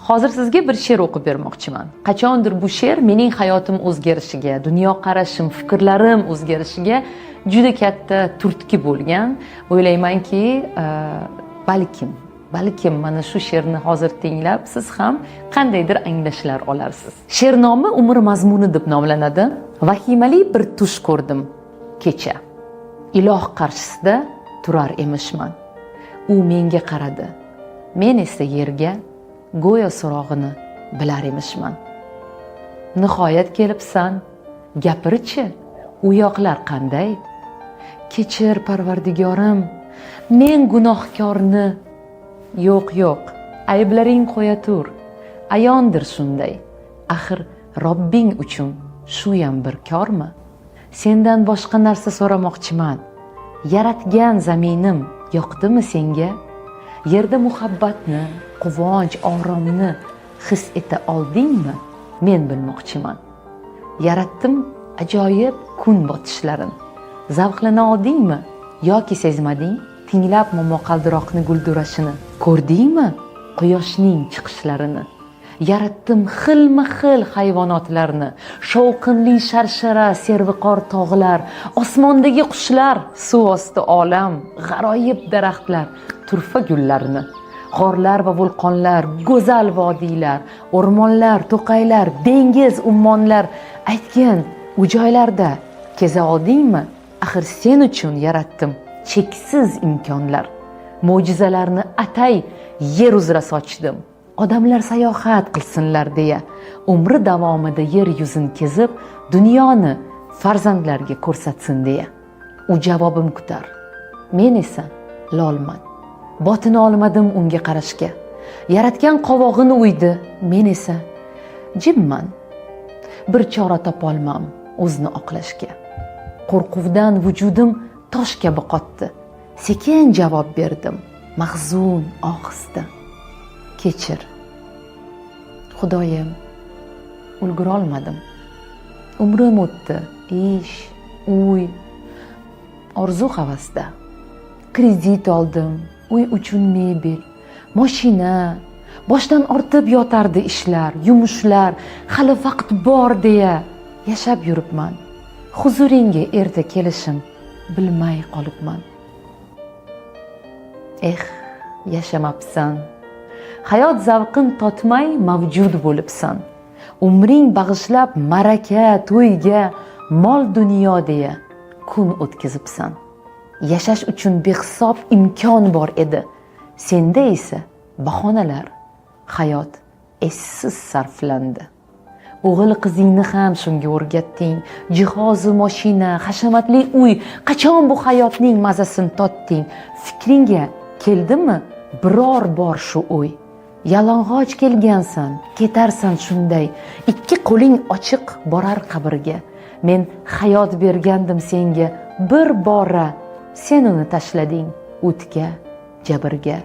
Hozir sizga bir she'r o'qib bermoqchiman. Qachondir bu she'r mening hayotim o'zgarishiga, dunyoqarashim, fikrlarim o'zgarishiga juda katta turtki bo'lgan. O'ylaymanki, balkim mana shu she'rni hozir tinglab siz ham qandaydir anglashlar olarsiz. She'r nomi Umr mazmuni deb nomlanadi. Vahimali bir tush ko'rdim kecha. Iloh qarshisida turar emishman. U menga qaradi. Men esa yerga go'yo so'rog'ini bilar emishman. Nihoyat kelibsan, gapirchi, u yoqlar qanday? Kechir Parvardigorim, men gunohkorni. Yo'q, ayblaring qo'ya tur. Ayondir shunday. Axir Robbing uchun shu ham bir kormi? Sendan boshqa narsa so'ramoqchiman. Yaratgan zaminim yoqdimi senga? Yerda muhabbatni, quvonch, oromni his eta oldingmi? Men bilmoqchiman. Yaratdim ajoyib kun botishlarin. Zavqlana oldingmi yoki sezmading? Tinglab momaqaldiroqni guldurashini. Ko'rdingmi quyoshning chiqishlarini? Yaratdim xilma-xil hayvonotlarni, shovqinli sharshara, serviqor tog'lar, osmondagi qushlar, suv osti olam, g'aroyib daraxtlar, turfa gullarni, g'orlar va vulqonlar, go'zal vodiylar, o'rmonlar, to'qaylar, dengiz, ummonlar. Aytgin, u joylarda keza oldingmi? Axir sen uchun yaratdim cheksiz imkonlar. Mo'jizalarni atay yer uzra sochdim. Odamlar sayohat qilsinlar deya, umri davomida yer yuzini kezib, dunyoni farzandlarga ko'rsatsin deya. U javobim kutar. Men esa lolman. Botin olmadim unga qarashga. Yaratgan qovog'ini uydi, men esa jimman. Bir chora topolmam o'zni oqlashga. Qo'rquvdan vujudim tosh kabi qotdi. Sekin javob berdim, mahzun ohista. Kechir. Xudoyim, ulgura olmadim. Umrim o'tdi, ish, uy, orzu havasda. Kredit oldim, uy uchun mebel, mashina, boshdan ortib yotardi ishlar, yumushlar, hali vaqt bor deya yashab yuribman. Huzuringga erta kelishim bilmay qolibman. Yashamabsan. Hayot zavqin totmay mavjud bo'libsan. Umring bag'ishlab maraka, to'yga, mol dunyo deya kun o'tkazibsan. Yashash uchun behisob imkon bor edi. Senda esa bahonalar, hayot essiz sarflandi. O'g'il qizingni ham shunga o'rgatding. Jihozu mashina, hashamatli uy, qachon bu hayotning mazasini totding? Fikringga keldimi biror bor shu o'y? Yalang'och kelgansan, ketarsan shunday. Ikki qo'ling ochiq borar qabrga. Men hayot bergandim senga bir bora. Sen uni tashlading o'tga, jabrga.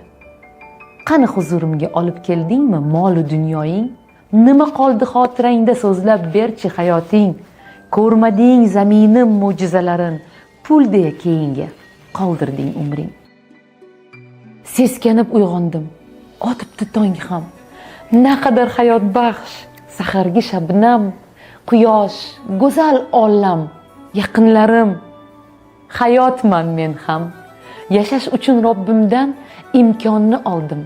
Qani huzurimga olib keldingmi mol dunyoying? Nima qoldi xotirangda so'zlab berchi hayoting? Ko'rmading zaminim mo'jizalarin, pul deya keyinga qoldirding umring. Seskanib uyg'ondim, otibdi tong ham. Naqadar hayot baxsh, sahargi shabnam, quyosh, go'zal olam, yaqinlarim. Hayotman men ham. Yashash uchun Robbimdan imkonni oldim.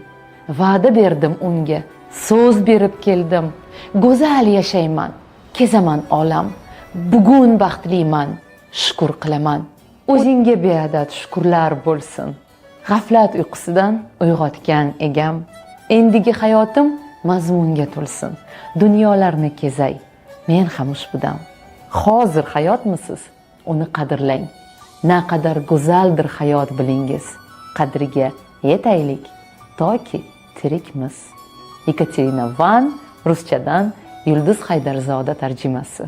Va'da berdim unga, so'z berib keldim. Go'zal yashayman, kezaman olam. Bugun baxtliman, shukr qilaman. O'zingga beadad shukrlar bo'lsin. G'aflat uyqusidan uyg'otgan egam. Endigi hayotim mazmunga to'lsin. Dunyolarni kezay, men ham ushbudam. Hozir hayotmisiz? Uni qadrlang. Naqadar go'zaldir hayot bilingiz. Qadriga yetaylik toki tirikmiz. Ekaterina Van, ruschadan Yulduz Haydarzoda tarjimasi.